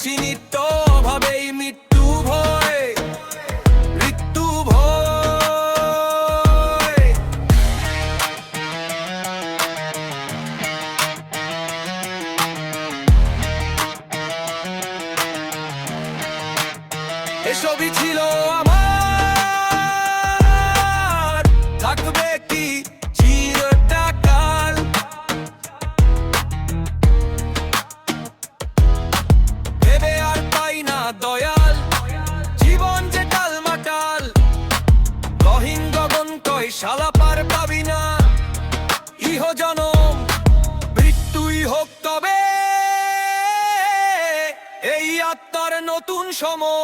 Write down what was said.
বলছি নিত্য অভাবেই মৃত্যু ভয়, মৃত্যু ভয়। এসবই ছিল আমার, থাকবে কি চিরকাল। ভেবে আর পাই না দয়াল, জীবন যে টালমাটাল। গহীন গগন কই শালা পার পাবি না, ইহ জনম মৃত্যুই হোক তবে এই আত্মার নতুন সময়।